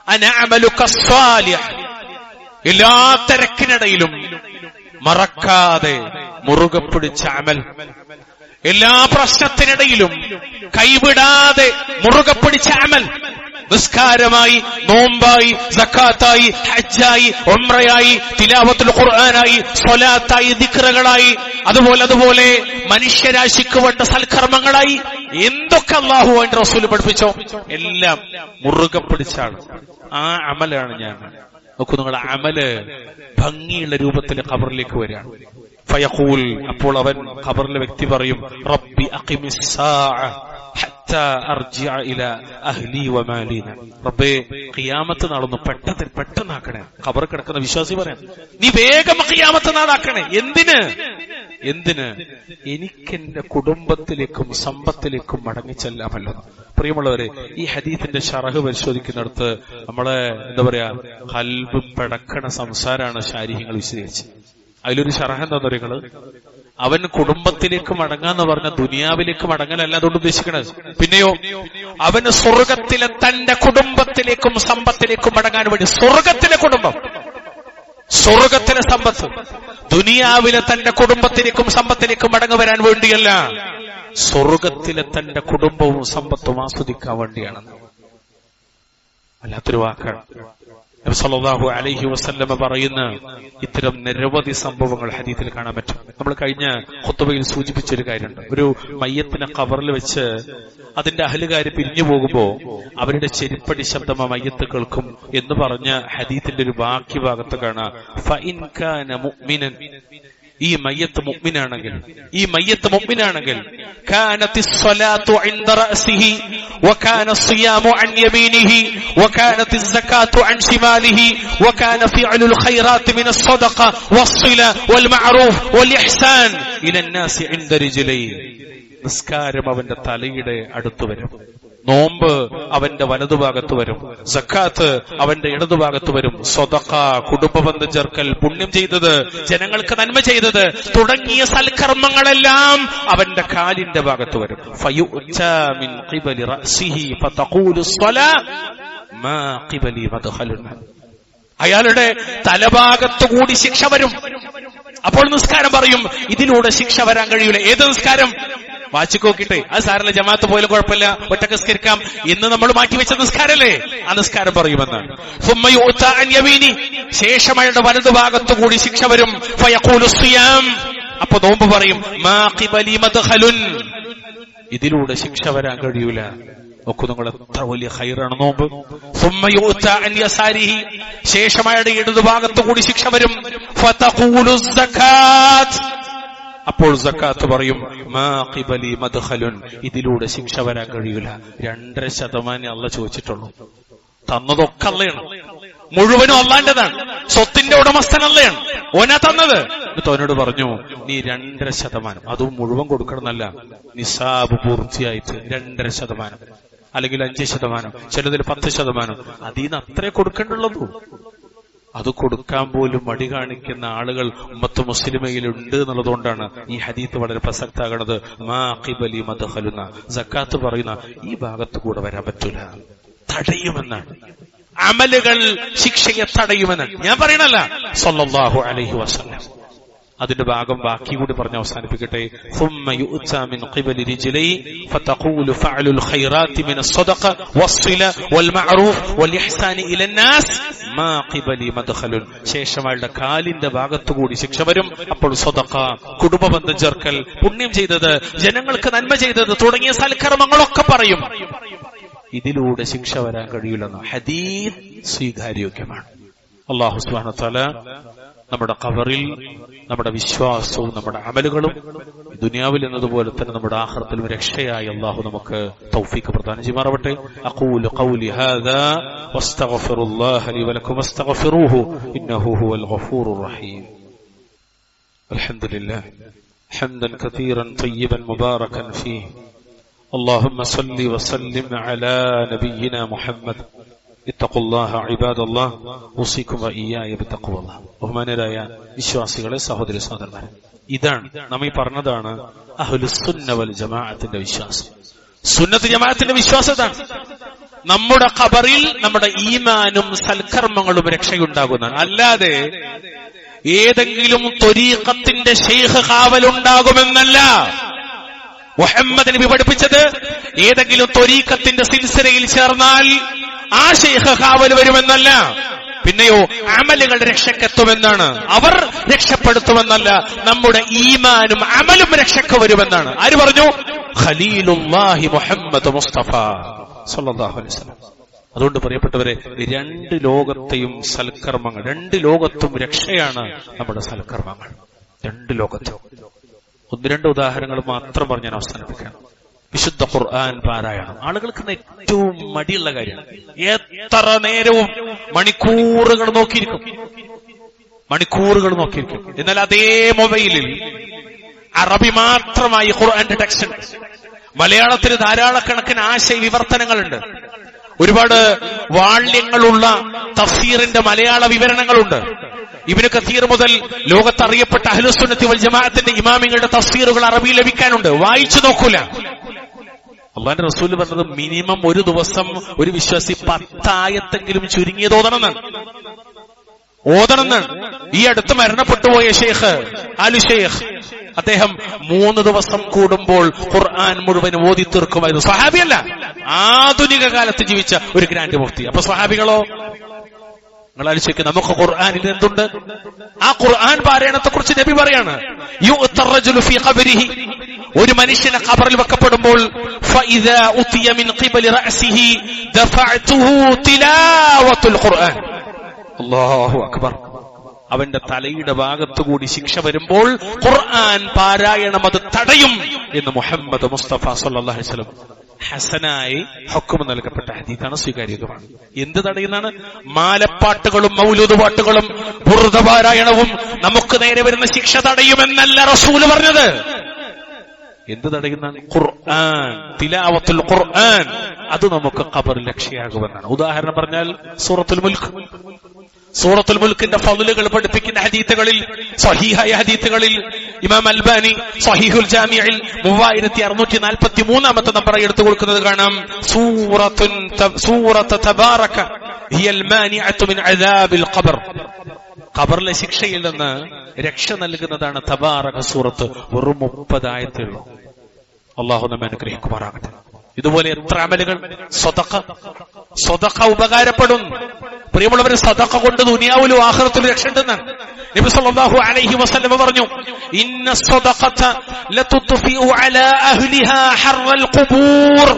അന അമലുക സ്വാലിഹ്. എല്ലാ തിരക്കിനിടയിലും മറക്കാതെ മുറുകെ പിടിച്ച അമൽ, എല്ലാ പ്രശ്നത്തിനിടയിലും കൈവിടാതെ മുറുകെ പിടിച്ച അമൽ, നിസ്കാരമായി, നോമ്പായി, സക്കാത്തായി, ഹജ്ജായി, ഉംറയായി, തിലാവത്തുൽ ഖുർആനായി, സ്വലാത്തായി, ദിക്റുകളായി, അതുപോലെ മനുഷ്യരാശിക്ക് വേണ്ട സൽക്കർമ്മങ്ങളായി, എന്തൊക്കെ അല്ലാഹു അതിന്റെ റസൂൽ പഠിപ്പിച്ചോ എല്ലാം മുറുകെ പിടിച്ചാണ്. ആ അമലാണ് ഞാൻ. നോക്കൂ, നിങ്ങളുടെ അമല് ഭംഗിയുള്ള രൂപത്തിൽ ഖബറിലേക്ക് വരികയാണ്. ഫയഖൂൽ, അപ്പോൾ അവൻ ഖബറിലെ വ്യക്തി പറയും, റബ്ബി അഖിമിസ് സാഅ ഹത്താ അർജിഅ ഇലാ അഹ്ലി വമാലിന. റബ്ബേ, ഖിയാമത്ത് നാളൊന്ന് പെട്ടെന്നാക്കണേ. ഖബർ കിടക്കുന്ന വിശ്വാസി പറയാൻ, നീ വേഗം ഖിയാമത്ത് നാളാക്കണേ. എന്തിന്? എനിക്കെന്റെ കുടുംബത്തിലേക്കും സമ്പത്തിലേക്കും മടങ്ങിച്ചെല്ലാമല്ലോ. പ്രിയമുള്ളവരെ, ഈ ഹദീസിന്റെ ശറഹ് പരിശോധിക്കുന്നിടത്ത് നമ്മളെ എന്താ പറയാ, ഖൽബ് പടക്കണ സംസാരാണ് ശാരീഹ്യങ്ങൾ വിശദീകരിച്ചത്. അതിലൊരു ശറഹ് എന്താ പറയുന്നത്? അവൻ കുടുംബത്തിലേക്ക് മടങ്ങാന്ന് പറഞ്ഞ ദുനിയാവിലേക്ക് മടങ്ങലല്ല അതുകൊണ്ട് ഉദ്ദേശിക്കണത്. പിന്നെയോ, അവന് സ്വർഗത്തിലെ തന്റെ കുടുംബത്തിലേക്കും സമ്പത്തിലേക്കും മടങ്ങാൻ വേണ്ടി, സ്വർഗത്തിലെ കുടുംബം, സ്വർഗത്തിലെ സമ്പത്ത്, ദുനിയാവിലെ തന്റെ കുടുംബത്തിലേക്കും സമ്പത്തിലേക്കും മടങ്ങി വരാൻ വേണ്ടിയല്ല, സ്വർഗത്തിലെ തന്റെ കുടുംബവും സമ്പത്തും ആസ്വദിക്കാൻ വേണ്ടിയാണ്. വല്ലാത്തൊരു വാക്കാണ്. നബി സല്ലല്ലാഹു അലൈഹി വസല്ലമ പറയുന്ന ഇത്തരം നിരവധി സംഭവങ്ങൾ ഹദീസിൽ കാണാൻ പറ്റും. നമ്മൾ കഴിഞ്ഞ ഖുത്ബയിൽ സൂചിപ്പിച്ചൊരു കാര്യമുണ്ട്. ഒരു മയ്യത്തിനെ ഖബറിൽ വെച്ച് അതിന്റെ അഹ്ലുകാര് പിരിഞ്ഞു പോകുമ്പോ അവരുടെ ചെരിപ്പടി ശബ്ദം ആ മയ്യത്ത് കേൾക്കും എന്ന് പറഞ്ഞ ഹദീസിന്റെ ഒരു ബാക്കി ഭാഗത്ത് കാണാം, ഫഇൻ കാന മുഅ്മിനൻ, ഈ മയ്യത്ത് മുഅ്മിനാണെങ്കിൽ കാനത്തിസ് സ്വലാത്തു ഇൻദ റഅസിഹി വകാന സിയാമു അൻ യമീനിഹി വകാനത്തിസ് സകാത്തു അൻ ശിമാലിഹി വകാന ഫിഅലുൽ ഖൈറാത്തി മിനസ് സദഖ വസ്സില വൽ മഅറൂഫ് വൽ ഇഹ്സാൻ ഇലൻ നാസി ഇൻദ റിജ്ലൈ. നിസ്കാരം അവന്റെ തലയുടെ അടുത്ത് വരും, നോമ്പ് അവന്റെ വലതുഭാഗത്ത് വരും, സക്കാത്ത് അവന്റെ ഇടതുഭാഗത്ത് വരും, സ്വതഖ കുടുംബബന്ധം ചേർക്കൽ, പുണ്യം ചെയ്തത്, ജനങ്ങൾക്ക് നന്മ ചെയ്തത് തുടങ്ങിയ സൽക്കർമ്മങ്ങളെല്ലാം അവന്റെ കാലിന്റെ ഭാഗത്ത് വരും. ഫയുഅ്താ മിൻ ഖിബലി റഅസിഹി ഫതഖൂലു സ്വലാ മാ ഖിബലി മദ്ഖലുൻ. അയാളുടെ തലഭാഗത്തു കൂടി ശിക്ഷ വരും. അപ്പോൾ നിസ്കാരം പറയും, ഇതിലൂടെ ശിക്ഷ വരാൻ കഴിയൂല. ഏത് നിസ്കാരം? വാച്ചിക്ക് നോക്കിട്ടെ, അത് സാരല്ല, ജമാഅത്ത് പോയാലും കുഴപ്പമില്ല, ഒറ്റക്ക് നിസ്കരിക്കാം എന്ന് നമ്മൾ മാറ്റിവെച്ച നിസ്കാരല്ലേ, ആ നിസ്കാരം പറയുമെന്നാണ്. ശേഷം അയാളുടെ വലതുഭാഗത്തു കൂടി ശിക്ഷ വരും. ഫയഖൂലു സിയാം, അപ്പൊ നോമ്പ് പറയും, മാ ഖിബലി മദ്ഖലുൻ, ഇതിലൂടെ ശിക്ഷ വരാൻ കഴിയൂല. നോക്കൂ നിങ്ങൾ, എത്ര വലിയ ഖൈറാണ് നോമ്പ്. ശേഷം അയാളുടെ ഇടതുഭാഗത്തു കൂടി ശിക്ഷ വരും. ഫതഖൂലു സകാത്ത്, അപ്പോൾ സക്കാത്ത് പറയും, മാ ഖിബലി മദ്ഖലുൻ, ഇതിലൂടെ ശിക്ഷ വരാൻ കഴിയൂല. 2% അള്ളാഹ് ചോദിച്ചിട്ടുള്ളൂ. തന്നതൊക്കെ അള്ളയാണ്, മുഴുവനും അള്ളാന്റേതാണ്. സ്വത്തിന്റെ ഉടമസ്ഥൻ അള്ളയാണ്, ഓനാ തന്നത്. ഓനോട് പറഞ്ഞു, നീ 2%, അതും മുഴുവൻ കൊടുക്കണമെന്നല്ല, നിസാബ് പൂർത്തിയായിട്ട് 2%, അല്ലെങ്കിൽ 5%, ചിലതിൽ 10%, അതിന്ന് അത്രേ കൊടുക്കേണ്ടുള്ളൂ. അത് കൊടുക്കാൻ പോലും മടി കാണിക്കുന്ന ആളുകൾ ഉമ്മത്ത് മുസ്ലിമയിലുണ്ട് എന്നുള്ളതുകൊണ്ടാണ് ഈ ഹദീത്ത് വളരെ പ്രസക്താകണത്. മാ ഖിബലി മദ്ഖലുന, സക്കാത്ത് പറയുന്ന ഈ ഭാഗത്ത് കൂടെ വരാൻ പറ്റൂല, തടയുമെന്നാണ്. അമലുകൾ ശിക്ഷയെ തടയുമെന്നാണ് ഞാൻ പറയണല്ല, സല്ലല്ലാഹു അലൈഹി വസല്ലം. അതിന്റെ ഭാഗം ബാക്കി കൂടി പറഞ്ഞ് അവസാനിപ്പിക്കട്ടെ. ثم يؤتى من قبل رجلي فتقول فعل الخيرات من الصدقه والصله والمعروف والاحسان الى الناس ما قبلي مدخل. ശേഷം അയാളുടെ കാലിന്റെ ഭാഗത്തു കൂടി ശിക്ഷ വരും. അപ്പോൾ സ്വതഖ, കുടുംബബന്ധം ചേർക്കൽ, പുണ്യം ചെയ്തത്, ജനങ്ങൾക്ക് നന്മ ചെയ്തത് തുടങ്ങിയ സൽക്കർമ്മങ്ങളൊക്കെ പറയും. ഇതിലൂടെ ശിക്ഷ വരാൻ കഴിയില്ലെന്ന് ഹദീസ് സ്വീകാര്യോഗ്യമാണ്. അല്ലാഹു സുബ്ഹാനഹു വ തആല നമ്മുടെ ഖബറിൽ നമ്മുടെ വിശ്വാസവും നമ്മുടെ അമലുകളും ദുനിയാവിൽ എന്നതുപോലെ തന്നെ നമ്മുടെ ആഖിറത്തിലും രക്ഷയായി അല്ലാഹു നമുക്ക് തൗഫീഖ് പ്രദാനം ചെയ്യുമാറാവട്ടെ. അഖൂലു ഖൗലി ഹാദാ വസ്തഗ്ഫിറുല്ലാഹ ലി വലക്കും വസ്തഗ്ഫിറൂഹു ഇന്നഹു ഹുവൽ ഗഫൂറുർ റഹീം. അൽഹംദുലില്ലാഹ് ഹംദൻ കതീറൻ തയ്യിബൻ മുബാറകൻ ഫീഹി. اللهم صل وسلم على نبينا محمد. ഇത്തഖുല്ലാഹ ഇബാദല്ലാഹ് ഉസീകും വഇയ്യായ ബിത്തഖ്വല്ലാഹ്. ബഹുമാനരായ വിശ്വാസികളെ, സഹോദരി സഹോദരന്മാരെ, ഇതാണ് നമ്മീ പറഞ്ഞതാണ് അഹ്ലുസ്സുന്ന വൽ ജമാഅത്തിന്റെ വിശ്വാസം. സുന്നത്ത് ജമാഅത്തിന്റെ വിശ്വാസത്താണ് നമ്മുടെ ഖബറിൽ നമ്മുടെ ഈമാനും സൽക്കർമ്മങ്ങളും രക്ഷയുണ്ടാകുന്നതാണ്. അല്ലാതെ ഏതെങ്കിലും ത്വരീഖത്തിന്റെ ശൈഖ് കാവലുണ്ടാകുമെന്നല്ല മുഹമ്മദ് നബി പഠിപ്പിച്ചത്. ഏതെങ്കിലും ത്വരീഖത്തിന്റെ സിൽസിലയിൽ ചേർന്നാൽ ആ ശൈഖ് കാവൽ വരുമെന്നല്ല. പിന്നെയോ അമലുകൾ രക്ഷക്കെത്തുമെന്നാണ്, അവർ രക്ഷപ്പെടുത്തുമെന്നല്ല, നമ്മുടെ ഈമാനും അമലും രക്ഷക്ക് വരുമെന്നാണ്. ആര് പറഞ്ഞു? ഖലീലുല്ലാഹി മുഹമ്മദ് മുസ്തഫ സല്ലല്ലാഹു അലൈഹി വസല്ലം. അതുകൊണ്ട് പ്രിയപ്പെട്ടവരെ, 2 ലോകത്തെയും സൽക്കർമ്മങ്ങൾ, 2 ലോകത്തും രക്ഷയാണ് നമ്മുടെ സൽക്കർമ്മങ്ങൾ. 2 ലോകത്തും 1-2 ഉദാഹരണങ്ങൾ മാത്രം പറഞ്ഞ് ഞാൻ അവസാനിപ്പിക്കണം. വിശുദ്ധ ഖുർആൻ പാരായണം ആളുകൾക്ക് ഏറ്റവും മടിയുള്ള കാര്യമാണ്. എത്ര നേരവും മണിക്കൂറുകൾ നോക്കിയിരിക്കും. എന്നാൽ അതേ മൊബൈലിൽ അറബി മാത്രമായി ഖുർആന്റെ ടെക്സ്റ്റ് ഉണ്ട്. മലയാളത്തിൽ ധാരാളക്കണക്കിന് ആശയ വിവർത്തനങ്ങളുണ്ട്. ഒരുപാട് വാള്യങ്ങളുള്ള തഫ്സീറിന്റെ മലയാള വിവരണങ്ങളുണ്ട്. ഇബ്നു കസീർ മുതൽ ലോകത്തറിയപ്പെട്ട അഹ്ലുസുന്നത്തി വൽ ജമാഅത്തിന്റെ ഇമാമിങ്ങളുടെ തഫ്സീറുകൾ അറബിയിൽ ലഭിക്കാനുണ്ട്. വായിച്ചു നോക്കൂല. അല്ലാഹുവിന്റെ റസൂൽ പറഞ്ഞത് മിനിമം ഒരു ദിവസം ഒരു വിശ്വാസി 10 ആയത്തെങ്കിലും ചുരുങ്ങിയത് ഓതണമെന്നാണ്. ഈ അടുത്ത് മരണപ്പെട്ടുപോയ ഷെയ്ഖ് ആലു ഷെയ്ഖ്, അദ്ദേഹം 3 ദിവസം കൂടുമ്പോൾ ഖുർആൻ മുഴുവൻ ഓതി തീർക്കുമായിരുന്നു. സ്വഹാബിയല്ല, ആധുനിക കാലത്ത് ജീവിച്ച ഒരു ഗ്രാൻഡ് മുഫ്തി. അപ്പൊ സ്വഹാബികളോ? നിങ്ങൾ ആലോചിക്കുക, നമുക്ക് ഖുർആനിൽ എന്തുണ്ട്? ആ ഖുർആൻ പാരായണത്തെ കുറിച്ച് നബി പറയാണ്, യുഅ്തർ റജുലു ഫീ ഖബ്രിഹി, ഒരു മനുഷ്യനെ ഖബറിൽ വെക്കപ്പെടുമ്പോൾ ഫഇദാ ഉതിയ മിൻ ഖിബലി റഅസിഹി ദഫഅതുഹു തിലാവത്തുൽ ഖുർആൻ. അല്ലാഹു അക്ബർ. അവന്റെ തലയുടെ ഭാഗത്തുകൂടി ശിക്ഷ വരുമ്പോൾ ഖുർആൻ പാരായണം അത് തടയും എന്ന് മുഹമ്മദ് മുസ്തഫ സല്ലല്ലാഹു അലൈഹി വസല്ലം ഹസനായി ഹുക്ം നൽകപ്പെട്ട ഹദീസാണ്, സ്വീകാര്യമാണ്. എന്ത് തടയുന്നതാണ്? മാലപ്പാട്ടുകളും മൗലൂദ് പാട്ടുകളും ബുർദ പാരായണവും നമുക്ക് നേരെ വരുന്ന ശിക്ഷ തടയുമെന്നല്ല റസൂല് പറഞ്ഞത്. എന്ത് തടയുന്നതാണ്? ഖുർആൻ, തിലാവത്തുൽ ഖുർആൻ, അത് നമുക്ക് ഖബറിൽ രക്ഷയാകുമെന്നാണ്. ഉദാഹരണം പറഞ്ഞാൽ സൂറത്തുൽ മുൽക്കിന്റെ ഫളലുകൾ പഠിപ്പിക്കുന്ന ഹദീസുകളിൽ, സ്വഹീഹായ ഹദീസുകളിൽ ഇമാം അൽബാനി സ്വഹീഹുൽ ജാമിഇൽ 3643 നമ്പർ എടുത്തു കൊടുക്കുന്നത് കാണാം. സൂറത്ത് തബാറക ഹിയൽ മാനിഅതു മിൻ അദാബിൽ ഖബർ, ഖബറിലെ ശിക്ഷയിൽ നിന്ന് രക്ഷ നൽകുന്നതാണ് തബാറക സൂറത്ത്. വെറും 30 ആയത്തുള്ളൂ. അല്ലാഹു നമ്മെ അനുഗ്രഹിക്കുമാറാകട്ടെ. ഇതുപോലെ എത്ര അമലുകൾ. സ്വതഖ ഉപകാരപ്പെടും. പ്രിയമുള്ളവരെ, സദഖ കൊണ്ട് ദുനിയാവിലും ആഖിറത്തിലും രക്ഷയുണ്ടെന്നാണ് നബി സല്ലല്ലാഹു അലൈഹി വസല്ലം പറഞ്ഞു. ഇന്ന സ്വദഖത ലതുത്ഫിഉ അലാ അഹ്ലിഹാ ഹർറൽ ഖുബൂർ,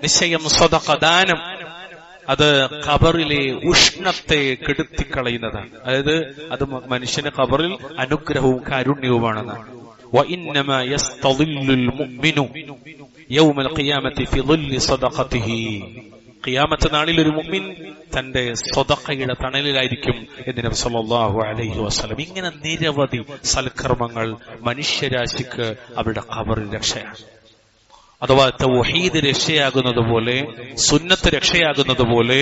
നിശ്ചയം സ്വദഖ, ദാനം, അത് ഖബറിലെ ഉഷ്ണത്തെ കെടുത്തിക്കളയുന്നതാണ്. അതായത് അത് മനുഷ്യന് ഖബറിൽ അനുഗ്രഹവും കാരുണ്യവുമാണെന്നാണ്. വഇന്നമാ യസ്തദില്ലുൽ മുഅ്മിനു യൗമൽ ഖിയാമത്തി ഫി ളില്ലി സദഖതിഹി, ഖിയാമത്ത് നാളിൽ ഒരു മുഅ്മിൻ തന്റെ സ്വദഖയുടെ തണലിലായിരിക്കും എന്ന് നബി സല്ലല്ലാഹു അലൈഹി വസല്ലം. ഇങ്ങനെ നിരവധി സൽക്കർമ്മങ്ങൾ മനുഷ്യരാശിക്ക് അവരുടെ ഖബറിൽ രക്ഷയാണ്. അഥവാ തൗഹീദ് രക്ഷയാകുന്നത് പോലെ, സുന്നത്ത് രക്ഷയാകുന്നത് പോലെ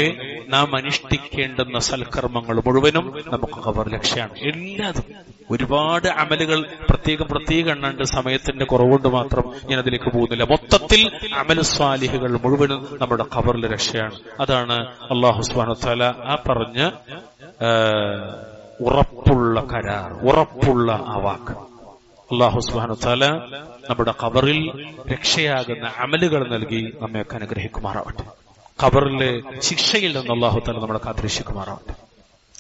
നാം അനുഷ്ഠിക്കേണ്ടുന്ന സൽക്കർമ്മങ്ങൾ മുഴുവനും നമുക്ക് ഖബറിൽ രക്ഷയാണ്. എല്ലാതും. ഒരുപാട് അമലുകൾ പ്രത്യേകം എണ്ണാണ്ട് സമയത്തിന്റെ കുറവുകൊണ്ട് മാത്രം ഞാൻ അതിലേക്ക് പോകുന്നില്ല. മൊത്തത്തിൽ അമൽ സ്വാലിഹുകൾ മുഴുവനും നമ്മുടെ ഖബറിൽ രക്ഷയാണ്. അതാണ് അല്ലാഹു സുബ്ഹാനഹു വ തആല ആ പറഞ്ഞ ഉറപ്പുള്ള കരാർ, ഉറപ്പുള്ള ആ വാക്ക്. അല്ലാഹു സുബ്ഹാനഹു വ തആല നമ്മുടെ ഖബറിൽ രക്ഷയാകുന്ന അമലുകൾ നൽകി നമ്മയൊക്കെ അനുഗ്രഹിക്കുമാറാവട്ടെ. ഖബറിലെ ശിക്ഷയിൽ നിന്ന് അല്ലാഹു തആല നമ്മളെ കാത്തുരക്ഷിക്കുമാറാവട്ടെ.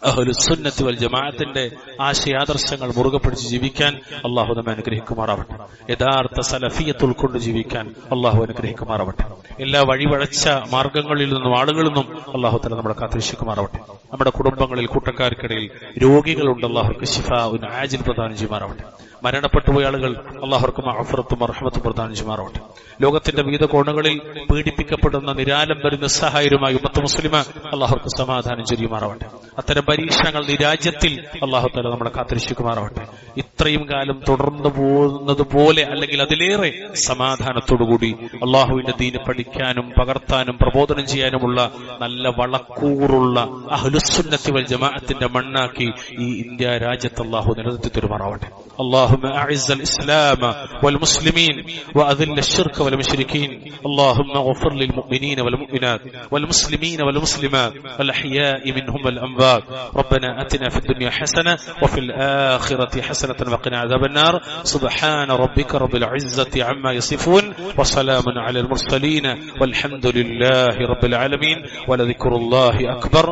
അഹ്ലുസ് സുന്നത്തി വൽ ജമാഅത്തിന്റെ ആശയാദർശങ്ങൾ മുറുകെ പിടിച്ച് ജീവിക്കാൻ അല്ലാഹു നമ്മെ അനുഗ്രഹിക്കുമാറാവട്ടെ. യഥാർത്ഥ സലഫിയത്ത് ഉൾക്കൊണ്ട് ജീവിക്കാൻ അല്ലാഹു അനുഗ്രഹിക്കുമാറാവട്ടെ. എല്ലാ വഴിവഴച്ച മാർഗങ്ങളിൽ നിന്നും ആളുകളിൽ നിന്നും അല്ലാഹു തആല നമ്മളെ കാത്തുരക്ഷിക്കുമാറാവട്ടെ. നമ്മുടെ കുടുംബങ്ങളിൽ, കൂട്ടക്കാർക്കിടയിൽ രോഗികളുണ്ട്, അല്ലാഹുക്ക് ശിഫാഉൻ ആജിൽ പ്രദാനം ചെയ്യുമാറാവട്ടെ. മരണപ്പെട്ടുപോയ ആളുകൾ അല്ലാഹുർക്ക് മഗ്ഫിറത്തും റഹ്മത്തും പ്രദാനം ചെയ്യുമാറാവട്ടെ. ലോകത്തിന്റെ വിവിധ കോണുകളിൽ പീഡിപ്പിക്കപ്പെടുന്ന നിരാലംബര നിസ്സഹായരുമായി ഉമ്മത്ത് മുസ്ലിമ അല്ലാഹുർക്ക് സമാധാനം ചെയ്യുമാറാവട്ടെ. അത്തരം പരീക്ഷണങ്ങൾ ഈ രാജ്യത്തിൽ അല്ലാഹു തആല നമ്മളെ കാത്തുരക്ഷിക്കുമാറാവട്ടെ. ഇത്രയും കാലം തുടർന്നു പോകുന്നത് പോലെ അല്ലെങ്കിൽ അതിലേറെ സമാധാനത്തോടുകൂടി അല്ലാഹുവിന്റെ ദീന് പഠിക്കാനും പകർത്താനും പ്രബോധനം ചെയ്യാനുമുള്ള നല്ല വളക്കൂറുള്ള അഹ്ലുസ് സുന്നത്തി വൽ ജമാഅത്തിന്റെ മണ്ണാക്കി ഈ ഇന്ത്യ രാജ്യത്ത് അല്ലാഹു നിലനിർത്തി തരുമാറാവട്ടെ. اللهم أعز الإسلام والمسلمين وأذل الشرك والمشركين. اللهم اغفر للمؤمنين والمؤمنات والمسلمين والمسلمات والأحياء منهم والأموات. ربنا آتنا في الدنيا حسنة وفي الآخرة حسنة وقنا عذاب النار. سبحان ربك رب العزة عما يصفون وسلام على المرسلين والحمد لله رب العالمين ولذكر الله أكبر.